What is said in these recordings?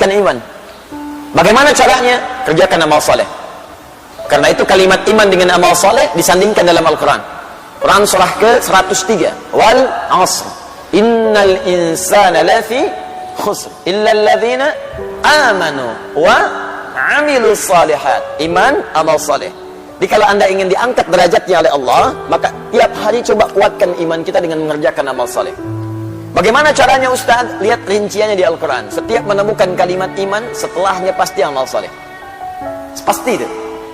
meningkatkan iman. Bagaimana caranya? Kerjakan amal soleh. Karena itu kalimat iman dengan amal soleh disandingkan dalam Al-Quran. Quran surah ke-103. Wal asr. Innal insana lafi khusr. Illa alladhina amanu wa amilus salihat. Iman, amal soleh. Jadi kalau anda ingin diangkat derajatnya oleh Allah, maka tiap hari coba kuatkan iman kita dengan mengerjakan amal soleh. Bagaimana caranya Ustaz? Lihat rinciannya di Al-Quran. Setiap menemukan kalimat iman, setelahnya pasti amal soleh. Pasti itu.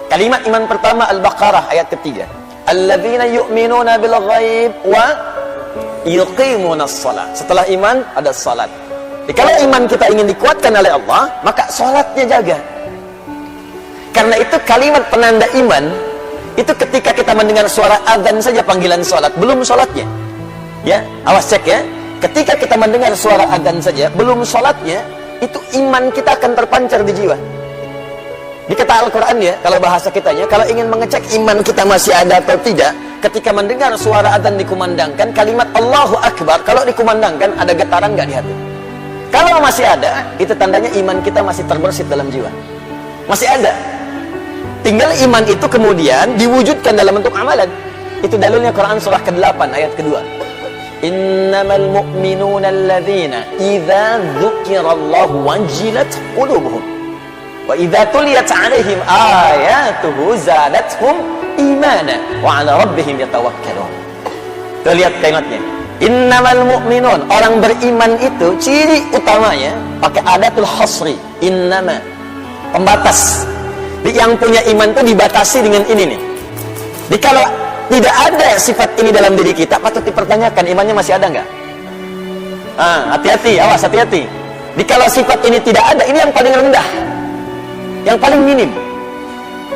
Kalimat iman pertama Al-Baqarah ayat ketiga. Alladzina yu'minuna bil ghaib wa yuqimunas salat. Setelah iman ada salat. Jadi kalau iman kita ingin dikuatkan oleh Allah, maka salatnya jaga. Karena itu kalimat penanda iman itu ketika kita mendengar suara azan saja panggilan salat, belum salatnya. Ya, awas cek ya. Ketika kita mendengar suara azan saja, belum salatnya, itu iman kita akan terpancar di jiwa. Di kata Al-Quran ya, kalau bahasa kitanya, kalau ingin mengecek iman kita masih ada atau tidak, ketika mendengar suara azan dikumandangkan, kalimat Allahu Akbar, kalau dikumandangkan, ada getaran nggak di hati? Kalau masih ada, itu tandanya iman kita masih terbersit dalam jiwa. Masih ada. Tinggal iman itu kemudian diwujudkan dalam bentuk amalan. Itu dalilnya Quran surah ke-8 ayat kedua. Innamal mu'minuna alladzina idza dzukirallahu wajilat qulubuhum wa idza tuliyat 'alaihim ayatuhu zadatuhum imana wa 'ala rabbihim yatawakkalun. Tuh lihat kalimatnya. Innamal mu'minun, orang beriman itu ciri utamanya pakai adatul hasri. Innama, pembatas. Yang punya iman itu dibatasi dengan ini nih. Jadi kalau tidak ada sifat ini dalam diri kita, patut dipertanyakan imannya masih ada nggak? Hati-hati, awas hati-hati. Jadi kalau sifat ini tidak ada, ini yang paling rendah, yang paling minim.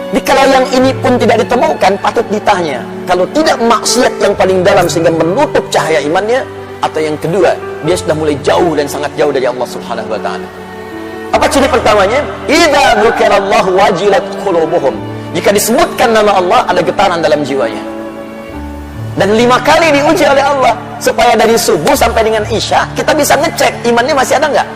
Jadi kalau yang ini pun tidak ditemukan, patut ditanya. Kalau tidak maksiat yang paling dalam sehingga menutup cahaya imannya, atau yang kedua, dia sudah mulai jauh dan sangat jauh dari Allah Subhanahu wa Ta'ala. Apa ciri pertamanya? Idza dzukirallahu wajilat qulubuhum. Jika disebutkan nama Allah, ada getaran dalam jiwanya. Dan 5 kali diuji oleh Allah supaya dari subuh sampai dengan isya kita bisa ngecek imannya masih ada nggak.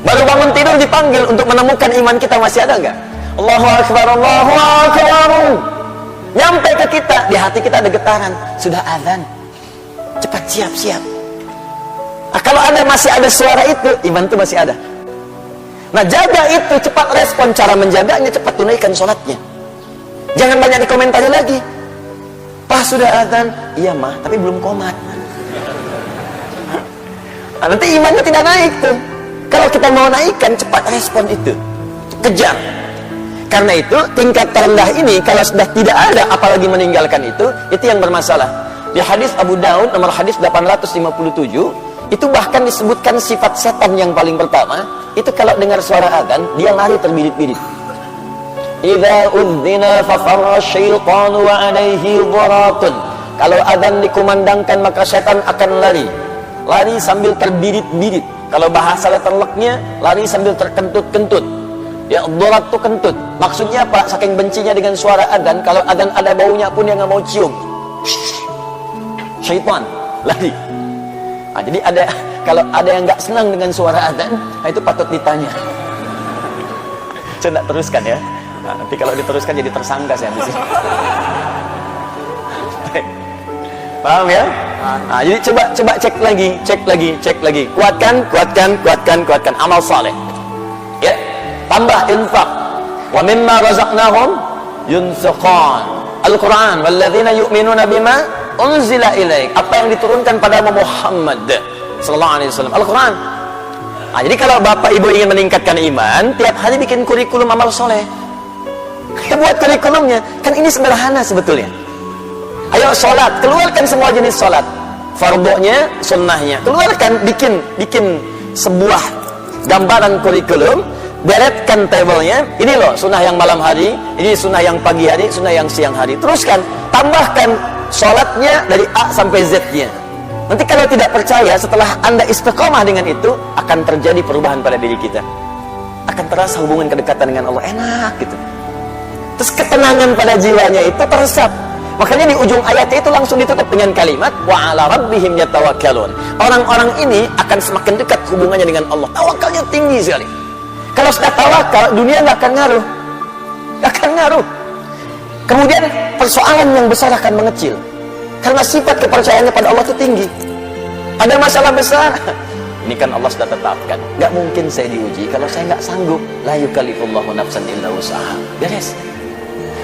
Baru bangun tidur dipanggil untuk menemukan iman kita masih ada nggak. Allahu Akbar, Allahu Akbar. Nyampe ke kita, di hati kita ada getaran. Sudah azan, cepat siap-siap. Kalau masih ada suara itu, iman itu masih ada. Nah, jaga itu, cepat respon. Cara menjaganya, cepat tunaikan sholatnya. Jangan banyak dikomentari lagi. Pak, sudah azan. Iya mah, tapi belum qomat. Nah, nanti imannya tidak naik tuh. Kalau kita mau naikkan, cepat respon itu. Kejar. Karena itu, tingkat terendah ini, kalau sudah tidak ada, apalagi meninggalkan itu yang bermasalah. Di hadis Abu Daud, nomor hadis 857, itu bahkan disebutkan sifat setan yang paling pertama, itu kalau dengar suara azan, dia lari terbirit-birit. Idza udzina fafarra syaitanu wa alaihi dharatun. Kalau azan dikumandangkan maka setan akan lari. Lari sambil terbirit-birit. Kalau bahasa leterleknya, lari sambil terkentut-kentut. Ya, dharat itu kentut. Maksudnya apa? Saking bencinya dengan suara azan, kalau azan ada baunya pun dia nggak mau cium. Syaitan lari. Nah, jadi kalau ada yang nggak senang dengan suara azan, itu patut ditanya. Saya tidak teruskan ya. Nah, nanti kalau diteruskan jadi tersangka saya di sini. Paham ya? Nah, jadi coba cek lagi. Kuatkan amal saleh. Ya, tambah infak. Wa mimma razaqnahum yunfiqun. Al-Quran, walladzina yu'minuna bima unzila ilaik. Apa yang diturunkan pada Muhammad sallallahu alaihi wasallam, Al-Quran. Nah, jadi kalau bapak ibu ingin meningkatkan iman, tiap hari bikin kurikulum amal soleh. Kita buat kurikulumnya. Kan ini sederhana sebetulnya. Ayo sholat, keluarkan semua jenis sholat. Fardunya, sunnahnya. Keluarkan, bikin sebuah gambaran kurikulum. Beretkan tabelnya. Ini loh sunnah yang malam hari, ini sunnah yang pagi hari, sunnah yang siang hari. Teruskan, tambahkan sholatnya dari A sampai Z-nya. Nanti kalau tidak percaya, setelah anda istiqomah dengan itu, akan terjadi perubahan pada diri kita. Akan terasa hubungan kedekatan dengan Allah enak gitu. Terus ketenangan pada jiwanya itu teresap. Makanya di ujung ayatnya itu langsung ditutup dengan kalimat wa 'ala rabbihim yatawakkalun. Orang-orang ini akan semakin dekat hubungannya dengan Allah. Tawakalnya tinggi sekali. Kalau sudah tawakal, dunia nggak akan ngaruh. Nggak akan ngaruh. Kemudian persoalan yang besar akan mengecil. Karena sifat kepercayaannya pada Allah itu tinggi. Ada masalah besar, ini kan Allah sudah tetapkan. Nggak mungkin saya diuji kalau saya nggak sanggup. La yukallifullahu nafsan illa wus'aha. Beres.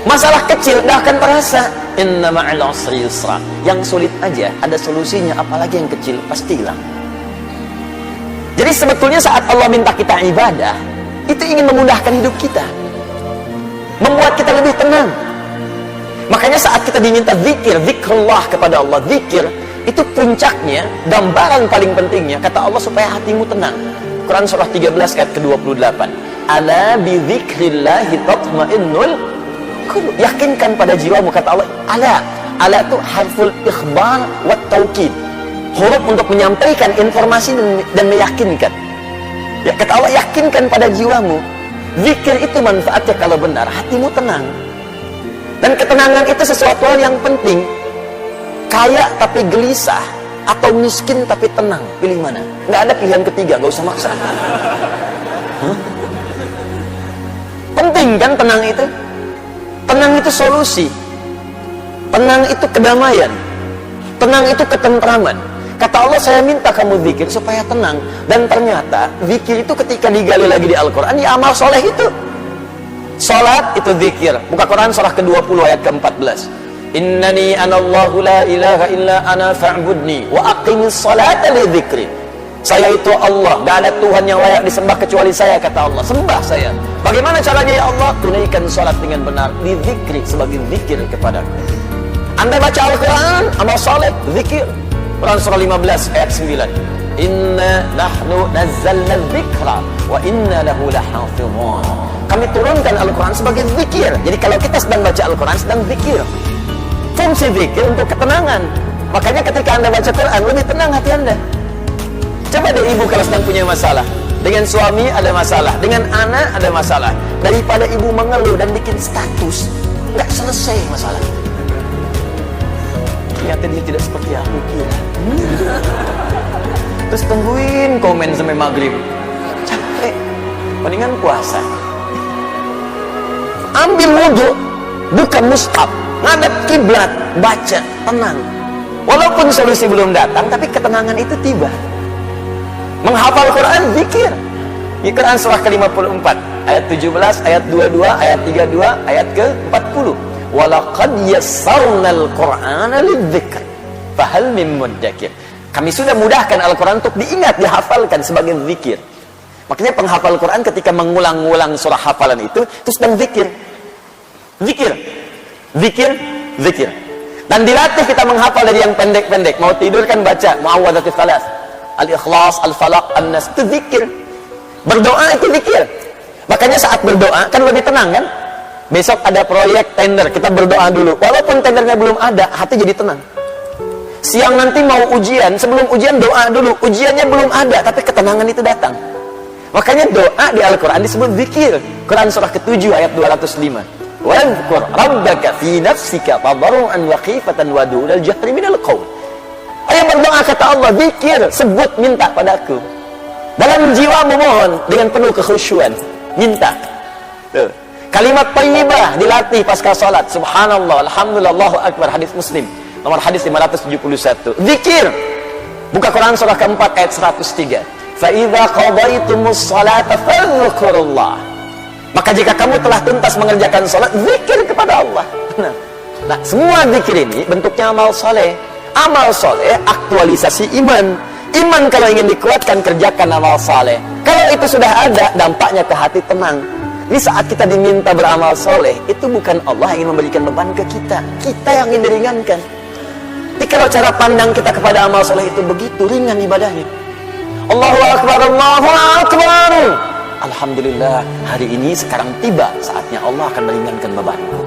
Masalah kecil nggak akan terasa. Inna ma'al usri yusra. Yang sulit aja ada solusinya, apalagi yang kecil pasti hilang. Jadi sebetulnya saat Allah minta kita ibadah, itu ingin memudahkan hidup kita, membuat kita lebih tenang. Makanya saat kita diminta zikir, zikrullah kepada Allah, zikir itu puncaknya, gambaran paling pentingnya kata Allah supaya hatimu tenang. Quran surah 13 ayat ke-28. Ala bi dzikrillahi tatmainnul qulub. Yakinkan pada jiwamu, kata Allah. Ala itu harful ikhbar wa taukid. Huruf untuk menyampaikan informasi dan meyakinkan. Ya, kata Allah, yakinkan pada jiwamu. Zikir itu manfaatnya kalau benar, hatimu tenang. Dan ketenangan itu sesuatu hal yang penting. Kaya tapi gelisah, atau miskin tapi tenang, pilih mana? Nggak ada pilihan ketiga, nggak usah maksa. Penting kan tenang itu? Tenang itu solusi. Tenang itu kedamaian. Tenang itu ketentraman. Kata Allah, saya minta kamu zikir supaya tenang. Dan ternyata zikir itu ketika digali lagi di Al-Quran, ya amal soleh itu. Salat itu zikir. Buka Quran surah ke-20 ayat ke-14. Innani anallahu la ilaha illa ana fa'budni wa aqimis salata li dzikri. Saya itu Allah, gak ada Tuhan yang layak disembah kecuali saya, kata Allah. Sembah saya. Bagaimana caranya ya Allah? Tunaikan salat dengan benar, di dzikri, sebagai zikir kepadaku. Anda baca Al-Quran, amal saleh, zikir. Quran surah 15 ayat 9. Inna nahnu nazzalna dzikra wa inna lahu lahafizun. Kami turunkan Al-Quran sebagai zikir. Jadi kalau kita sedang baca Al-Quran, sedang zikir. Fungsi zikir untuk ketenangan. Makanya ketika Anda baca Quran, lebih tenang hati Anda. Coba deh ibu kalau sedang punya masalah, dengan suami ada masalah, dengan anak ada masalah, daripada ibu mengeluh dan bikin status, nggak selesai masalah. Ternyata dia tidak seperti aku kira. Terus tungguin komen sampai maghrib, capek, mendingan puasa. Ambil wudhu, buka mushaf, ngadep kiblat, baca, tenang. Walaupun solusi belum datang, tapi ketenangan itu tiba. Menghafal Quran, zikir. Di Quran surah ke-54 ayat 17, ayat 22, ayat 32, ayat ke-40. Walaqad yassarnal Qur'ana lidzikr fahal mim muddakir. Kami sudah mudahkan Al-Quran untuk diingat, dihafalkan sebagai zikir. Makanya penghafal Quran ketika mengulang-ulang surah hafalan itu sedang zikir. Zikir, zikir, zikir. Dan dilatih kita menghafal dari yang pendek-pendek. Mau tidur kan baca Muawwadhatus Salas, Al-Ikhlas, Al-Falaq, An-Nas, itu zikir. Berdoa itu zikir. Makanya saat berdoa kan lebih tenang kan? Besok ada proyek tender, kita berdoa dulu. Walaupun tendernya belum ada, hati jadi tenang. Siang nanti mau ujian, sebelum ujian doa dulu. Ujiannya belum ada, tapi ketenangan itu datang. Makanya doa di Al-Quran disebut zikir. Quran surah ke-7 ayat 205. Wadhkur rabbaka fi nafsika tadarruan wa khifatan wa dunal jahri minal qaul. Ayo berdoa, kata Allah, zikir, sebut, minta padaku. Dalam jiwa memohon dengan penuh kekhusyuan, minta. Tuh. Kalimat thayyibah dilatih pasca salat. Subhanallah, alhamdulillah, Allahu akbar. Hadis Muslim, nomor hadis 571. Zikir. Buka Quran surah ke-4 ayat 103. Fa idza qadaytumus salata fadhkurullah. Maka jika kamu telah tuntas mengerjakan salat, zikir kepada Allah. Nah, semua zikir ini bentuknya amal soleh. Amal soleh aktualisasi iman. Iman kalau ingin dikuatkan, kerjakan amal soleh. Kalau itu sudah ada, dampaknya ke hati tenang. Ini saat kita diminta beramal soleh, itu bukan Allah yang ingin memberikan beban ke kita. Kita yang ingin diringankan. Jadi kalau cara pandang kita kepada amal soleh itu begitu ringan ibadahnya. Allahu Akbar, Allahu Akbar. Alhamdulillah, hari ini sekarang tiba saatnya Allah akan meringankan bebanku.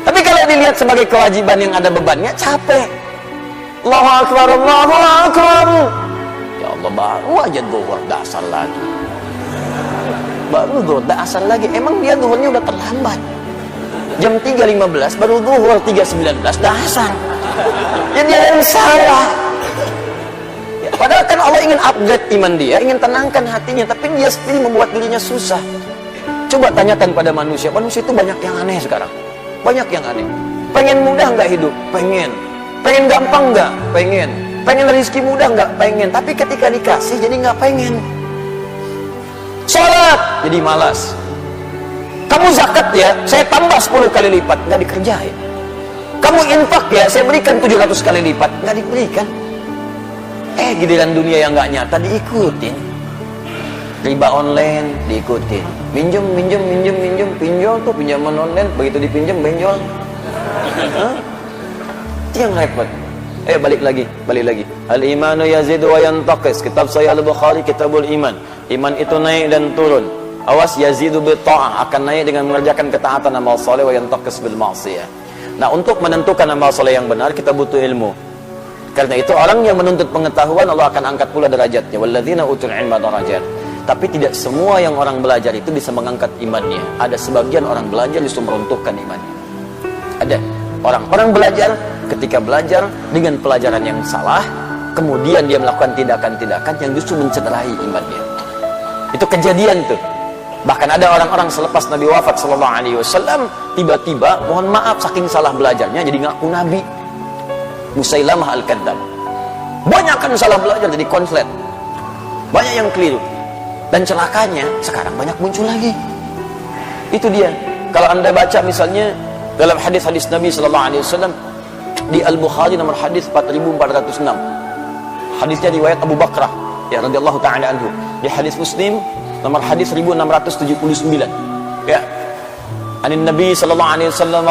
Tapi kalau dilihat sebagai kewajiban yang ada bebannya, capek. Allahu Akbar, Allahu Akbar. Ya Allah, baru aja zuhur, dasar lagi. Baru zuhur, dasar lagi. Emang dia zuhurnya udah terlambat. jam 3.15 baru zuhur 3.19 dasar. Jadi dia yang salah. Ya, padahal kan Allah ingin upgrade iman dia, ingin tenangkan hatinya, tapi dia sendiri membuat dirinya susah. Coba tanyakan pada manusia, manusia itu banyak yang aneh sekarang. Banyak yang aneh. Pengen mudah nggak hidup? Pengen. Pengen gampang nggak? Pengen. Pengen rezeki mudah nggak? Pengen. Tapi ketika dikasih jadi nggak pengen. Sholat jadi malas. Kamu zakat ya, saya tambah 10 kali lipat, nggak dikerjain. Kamu infak ya, saya berikan 700 kali lipat, nggak diberikan. Giliran dunia yang nggak nyata diikutin. Riba online diikutin. Minjem, pinjol tuh pinjaman online, begitu dipinjam benjol. Itu yang repot. Balik lagi. Al-imanu yazidu wa yantaqis. Kitab Sahih Al-Bukhari, Kitabul Iman. Iman itu naik dan turun. Awas, yazidu bi ta'ah, akan naik dengan mengerjakan ketaatan amal saleh, wa yantaqis bil ma'siyah. Nah, untuk menentukan amal saleh yang benar kita butuh ilmu. Karena itu orang yang menuntut pengetahuan Allah akan angkat pula derajatnya. Walladzina utul ilma darajat. Tapi tidak semua yang orang belajar itu bisa mengangkat imannya. Ada sebagian orang belajar justru meruntuhkan imannya. Ada orang belajar, ketika belajar dengan pelajaran yang salah, kemudian dia melakukan tindakan-tindakan yang justru mencederai imannya. Itu kejadian tuh. Bahkan ada orang-orang selepas Nabi wafat sallallahu alaihi wasallam, tiba-tiba mohon maaf saking salah belajarnya jadi ngaku nabi. Musailamah al-Kadzdzab. Banyak kan salah belajar jadi konslet. Banyak yang keliru. Dan celakanya sekarang banyak muncul lagi. Itu dia. Kalau Anda baca misalnya dalam hadis-hadis Nabi sallallahu alaihi wasallam di Al-Bukhari nomor hadis 4406. Hadisnya riwayat Abu Bakrah ya radhiyallahu taala anhu. Di hadis Muslim nomor hadis 1679. Ya. Anin Nabi sallallahu alaihi wasallam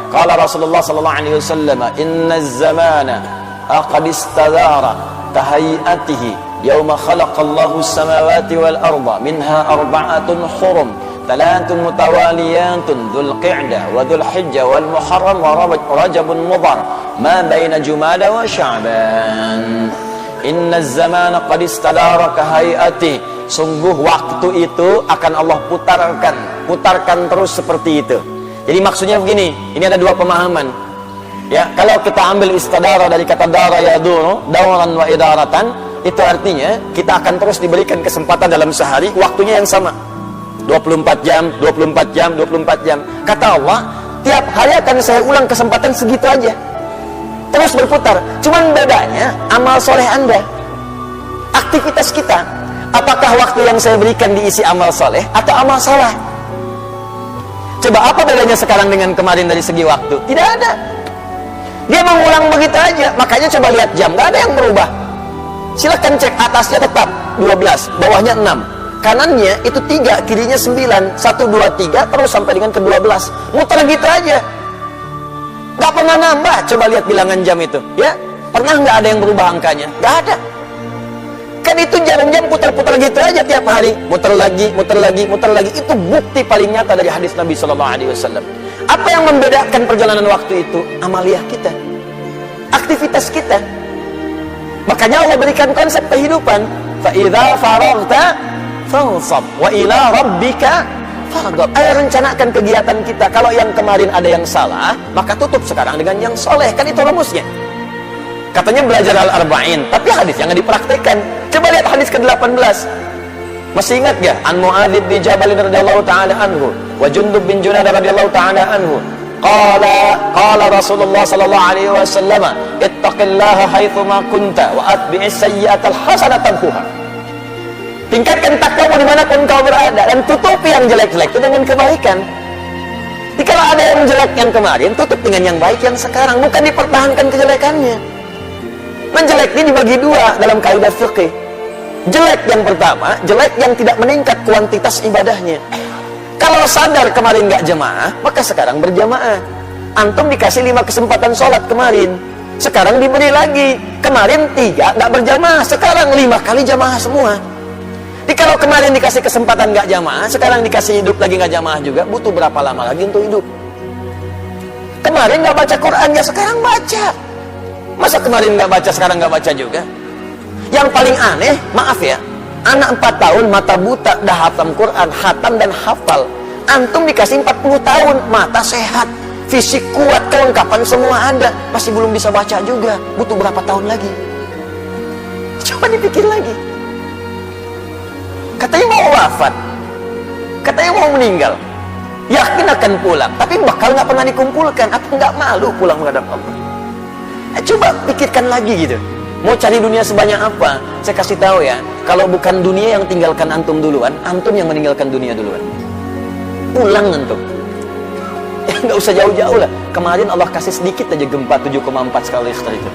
qala Rasulullah sallallahu alaihi wasallam inna az-zamana qad istadara kahayatihi يوم خلق الله السماوات والأرض منها 4 حرم 3 متواليات ذو القعدة وذو الحجة والمحرم ورجب مضر ما بين جمادى وشعبان إن الزمان قد استدار كهيئته. Sungguh waktu itu akan Allah putarkan terus seperti itu. Jadi maksudnya begini, ini ada dua pemahaman. Ya, kalau kita ambil istadara dari kata dara yaduru, dawran wa idaratan, itu artinya kita akan terus diberikan kesempatan dalam sehari, waktunya yang sama 24 jam. Kata Allah, tiap hari akan saya ulang kesempatan segitu aja, terus berputar. Cuman bedanya amal soleh Anda, aktivitas kita, apakah waktu yang saya berikan diisi amal soleh atau amal salah. Coba apa bedanya sekarang dengan kemarin dari segi waktu? Tidak ada. Dia mengulang begitu aja. Makanya coba lihat jam, gak ada yang berubah. Silahkan cek, atasnya tetap 12, bawahnya 6, kanannya itu 3, kirinya 9, 1, 2, 3, terus sampai dengan ke 12, muter gitu aja, gak pernah nambah. Coba lihat bilangan jam itu, ya, pernah nggak ada yang berubah angkanya? Gak ada. Kan itu jam-jam putar-putar gitu aja tiap hari, muter lagi. Itu bukti paling nyata dari hadis Nabi Sallallahu Alaihi Wasallam. Apa yang membedakan perjalanan waktu itu? Amaliyah kita, aktivitas kita. Makanya Allah berikan konsep kehidupan. Fa idza faraghta fansab wa ila rabbika farghab. Ayo rencanakan kegiatan kita. Kalau yang kemarin ada yang salah, maka tutup sekarang dengan yang soleh. Kan itu rumusnya. Katanya belajar al-arba'in, tapi hadis yang dipraktikkan. Coba lihat hadis ke-18. Masih ingat gak? An Mu'adzib bin Jabal radhiyallahu ta'ala anhu wa Jundub bin Junadah radhiyallahu ta'ala anhu. Qala Rasulullah sallallahu alaihi wasallam, ittaqillaha haitsu ma kunta wa atbi'is sayyi'atal hasanata tamhuha. Tingkatkan takwamu dimanapun kau berada dan tutupi yang jelek-jelek itu dengan kebaikan. Jadi kalau ada yang jelek yang kemarin, tutup dengan yang baik yang sekarang, bukan dipertahankan kejelekannya. Menjelek ini dibagi dua dalam kaidah fikih. Jelek yang pertama, jelek yang tidak meningkat kuantitas ibadahnya. Kalau sadar kemarin nggak jemaah, maka sekarang berjamaah. Antum dikasih 5 kesempatan sholat kemarin, sekarang diberi lagi. Kemarin 3 nggak berjamaah, sekarang 5 kali jamaah semua. Jadi kalau kemarin dikasih kesempatan nggak jamaah, sekarang dikasih hidup lagi nggak jamaah juga, butuh berapa lama lagi untuk hidup? Kemarin nggak baca Quran, ya sekarang baca. Masa kemarin nggak baca, sekarang nggak baca juga? Yang paling aneh, maaf ya, anak 4 tahun mata buta, dah hatam Quran, hatam dan hafal. Antum dikasih 40 tahun, mata sehat, fisik kuat, kelengkapan semua ada, masih belum bisa baca juga. Butuh berapa tahun lagi? Coba dipikir lagi. Katanya mau wafat, katanya mau meninggal, yakin akan pulang, tapi bakal nggak pernah dikumpulkan. Apa nggak malu pulang menghadap Allah? Coba pikirkan lagi gitu. Mau cari dunia sebanyak apa? Saya kasih tahu ya, kalau bukan dunia yang tinggalkan antum duluan, antum yang meninggalkan dunia duluan. Pulang antum. Ya nggak usah jauh-jauh lah. Kemarin Allah kasih sedikit aja gempa 7,4 skala Richter itu.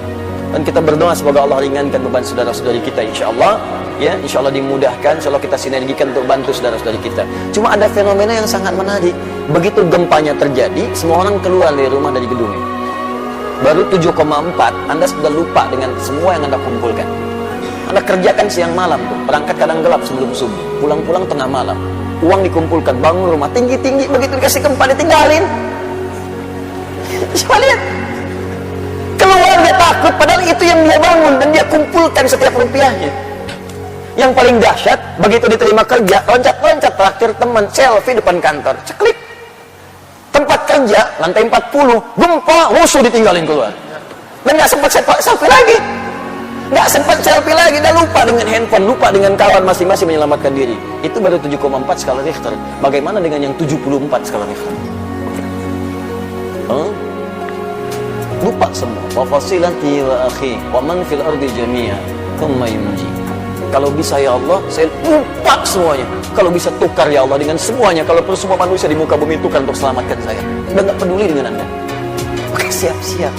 Dan kita berdoa semoga Allah ringankan beban saudara-saudari kita, insya Allah. Ya, insya Allah dimudahkan, insya Allah kita sinergikan untuk bantu saudara-saudari kita. Cuma ada fenomena yang sangat menarik. Begitu gempanya terjadi, semua orang keluar dari rumah, dari gedung. Baru 7,4, Anda sudah lupa dengan semua yang Anda kumpulkan. Anda kerjakan siang malam tuh, berangkat kadang gelap sebelum subuh, pulang-pulang tengah malam. Uang dikumpulkan, bangun rumah tinggi-tinggi, begitu dikasih gempa ditinggalin. Coba lihat. Keluar dia takut, padahal itu yang dia bangun dan dia kumpulkan setiap rupiahnya. Yang paling dahsyat, begitu diterima kerja, loncat-loncat traktir teman, selfie depan kantor, ceklik. Tempat kerja, lantai 40, gempa, musuh ditinggalin keluar. Dan nggak sempat selfie lagi. Nggak sempat selfie lagi, dah lupa dengan handphone, lupa dengan kawan masing-masing menyelamatkan diri. Itu baru 7,4 skala Richter. Bagaimana dengan yang 74 skala Richter? Lupa semua. Wa fasilati wa akhi wa man fil ardi jami'a thumma yunji. Kalau bisa ya Allah, saya lupa semuanya. Kalau bisa tukar ya Allah dengan semuanya. Kalau perlu semua manusia di muka bumi tukar untuk selamatkan saya. Dan nggak peduli dengan Anda. Maka siap-siap.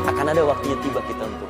Akan ada waktunya tiba kita untuk